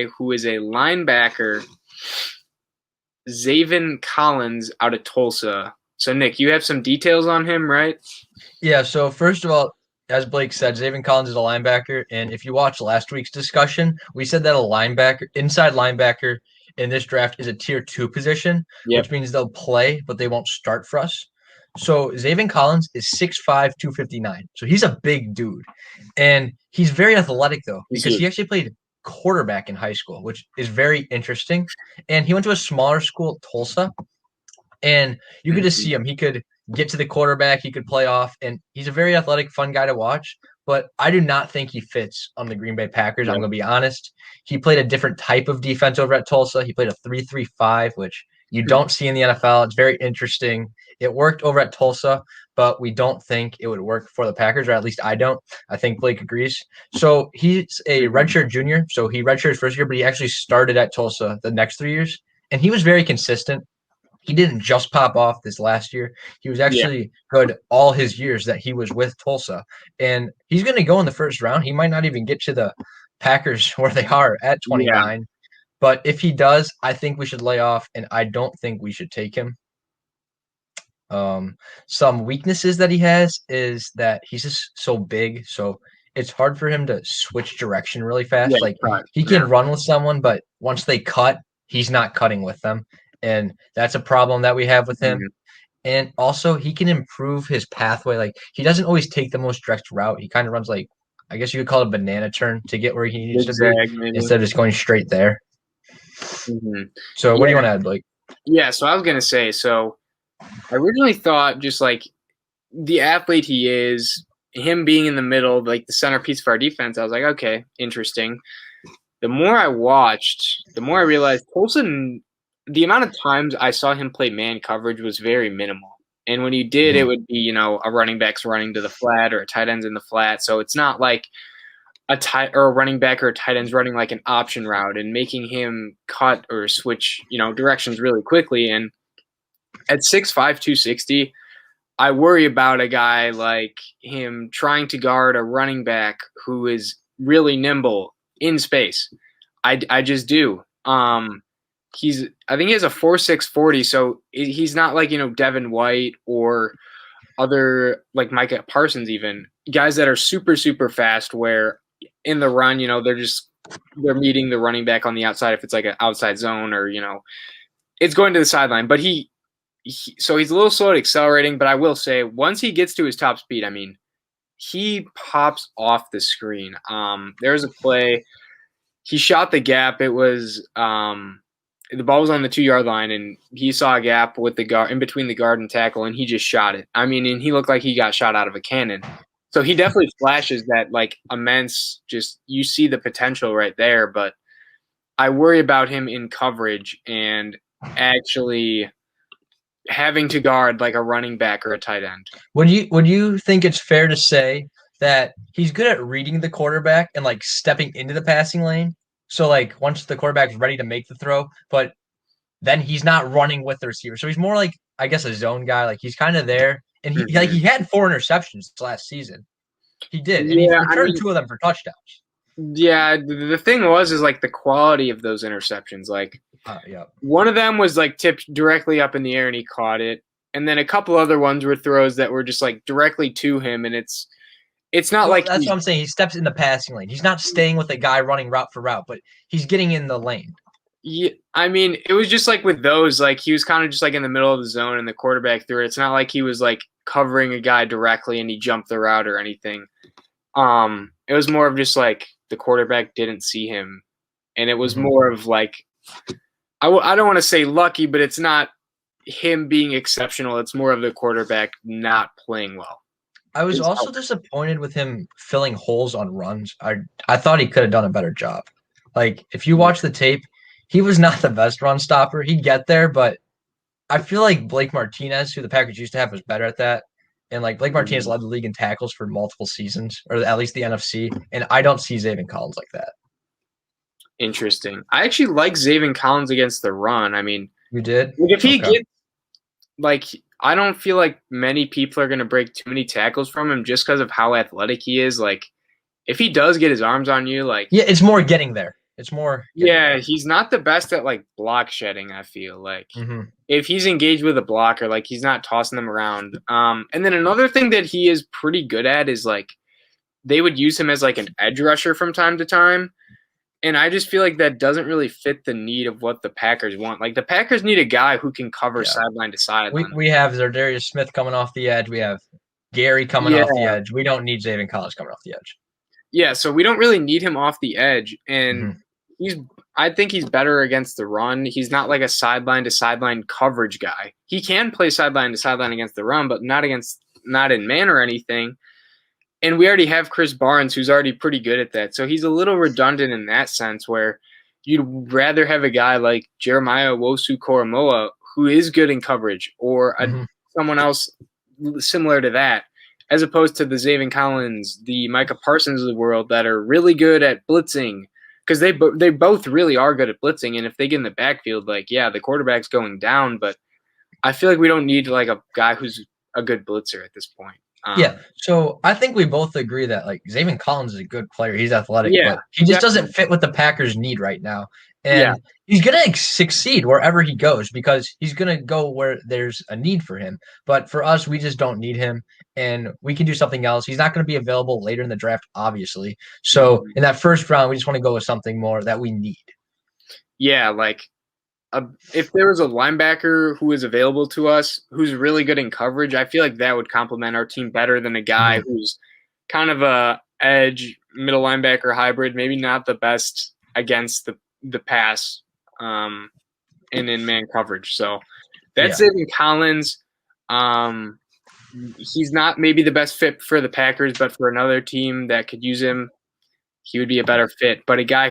who is a linebacker, Zaven Collins out of Tulsa. So, Nick, you have some details on him, right? Yeah, so first of all, as Blake said, Zaven Collins is a linebacker. And if you watch last week's discussion, we said that a linebacker, inside linebacker in this draft is a tier 2 position, Yep. which means they'll play, but they won't start for us. So Zaven Collins is 6'5", 259. So he's a big dude. And he's very athletic, though, He's because he huge. actually played quarterback in high school, which is very interesting. And he went to a smaller school, Tulsa, and you could just see him. He could get to the quarterback, he could play off, and he's a very athletic, fun guy to watch. But I do not think he fits on the Green Bay Packers. I'm Yep. going to be honest. He played a different type of defense over at Tulsa. He played a 3-3-5, which you don't see in the NFL. It's very interesting. It worked over at Tulsa, but we don't think it would work for the Packers, or at least I don't. I think Blake agrees. So he's a redshirt junior. So he redshirted his first year, but he actually started at Tulsa the next 3 years. And he was very consistent. He didn't just pop off this last year. He was Yeah. actually good all his years that he was with Tulsa. And he's going to go in the first round. He might not even get to the Packers where they are at Yeah. 29. But if he does, I think we should lay off, and I don't think we should take him. Some weaknesses that he has is that he's just so big, so it's hard for him to switch direction really fast. Yeah. Like Right. he can run with someone, but once they cut, he's not cutting with them. And that's a problem that we have with him. Mhm. And also he can improve his pathway. Like he doesn't always take the most direct route. He kind of runs like, I guess you could call it a banana turn to get where he needs to be Zigzag, maybe. instead of just going straight there. Mhm. So what do you Yeah. want to add, Blake? Yeah, so I was going to say, so I originally thought just like the athlete he is, him being in the middle, like the centerpiece for our defense, I was like, okay, interesting. The more I watched, the more I realized Colson, the amount of times I saw him play man coverage was very minimal. And when he did, it would be, a running back's running to the flat or a tight end's in the flat. So it's not like a tight or a running back or a tight end's running like an option route and making him cut or switch, directions really quickly. And at 6'5", 260, I worry about a guy like him trying to guard a running back who is really nimble in space. I just do. I think he has a 4.6 40, so he's not like, Devin White or other like Micah Parsons, even guys that are super, super fast where in the run, they're meeting the running back on the outside if it's like an outside zone or, it's going to the sideline. But so he's a little slow at accelerating, but I will say once he gets to his top speed, I mean, he pops off the screen. There's a play. He shot the gap. It was the ball was on the 2-yard line, and he saw a gap with the guard in between the guard and tackle, and he just shot it. I mean, and he looked like he got shot out of a cannon. So he definitely flashes that like immense. Just you see the potential right there, but I worry about him in coverage and actually having to guard like a running back or a tight end. Would you think it's fair to say that he's good at reading the quarterback and like stepping into the passing lane? So like once the quarterback's ready to make the throw, but then he's not running with the receiver. So he's more like, I guess, a zone guy. Like he's kind of there. And he had 4 interceptions last season. He did. And he Yeah, returned 2 of them for touchdowns. Yeah, the thing is like the quality of those interceptions. Like one of them was like tipped directly up in the air and he caught it. And then a couple other ones were throws that were just like directly to him. And it's not like that's what I'm saying. He steps in the passing lane. He's not staying with a guy running route for route, but he's getting in the lane. Yeah, I mean, it was just like with those, like he was kind of just like in the middle of the zone and the quarterback threw it. It's not like he was like covering a guy directly and he jumped the route or anything. It was more of just like the quarterback didn't see him, and it was more of like I don't want to say lucky, but it's not him being exceptional. It's more of the quarterback not playing well. I was also disappointed with him filling holes on runs. I thought he could have done a better job. Like if you watch the tape, he was not the best run stopper. He'd get there, but I feel like Blake Martinez, who the Packers used to have, was better at that. And like Blake Martinez led the league in tackles for multiple seasons, or at least the NFC. And I don't see Zaven Collins like that. Interesting. I actually like Zaven Collins against the run. I mean, you did? If he gets like, I don't feel like many people are going to break too many tackles from him just because of how athletic he is. Like, if he does get his arms on you, like it's more getting there. It's more getting Yeah, there. he's not the best at like block shedding, I feel like. Hmm. If he's engaged with a blocker, like he's not tossing them around. And then another thing that he is pretty good at is like they would use him as like an edge rusher from time to time. And I just feel like that doesn't really fit the need of what the Packers want. Like the Packers need a guy who can cover Yeah. sideline to We sideline. we have Zardarius Smith coming off the edge. We have Gary coming Yeah. off the edge. We don't need Zaven Collins coming off the edge. Yeah, so we don't really need him off the edge. And Hmm. he's I think he's better against the run. He's not like a sideline to sideline coverage guy. He can play sideline to sideline against the run, but not in man or anything. And we already have Chris Barnes, who's already pretty good at that. So he's a little redundant in that sense, where you'd rather have a guy like Jeremiah Wosu-Koromoa, who is good in coverage, or someone else similar to that, as opposed to the Zaven Collins, the Micah Parsons of the world that are really good at blitzing. Because they both really are good at blitzing, and if they get in the backfield, like, yeah, the quarterback's going down, but I feel like we don't need like a guy who's a good blitzer at this point. Yeah, so I think we both agree that like Zaven Collins is a good player. He's athletic, Yeah, but he just definitely. doesn't fit what the Packers need right now. Yeah, And he's gonna succeed wherever he goes because he's gonna go where there's a need for him. But for us, we just don't need him, and we can do something else. He's not going to be available later in the draft, obviously. So in that first round, we just want to go with something more that we need. yeah. Like, if there was a linebacker who is available to us who's really good in coverage, I feel like that would complement our team better than a guy who's kind of a edge middle linebacker hybrid. Maybe not the best against the pass, and in man coverage. So that's it in Collins. He's not maybe the best fit for the Packers, but for another team that could use him, he would be a better fit. But a guy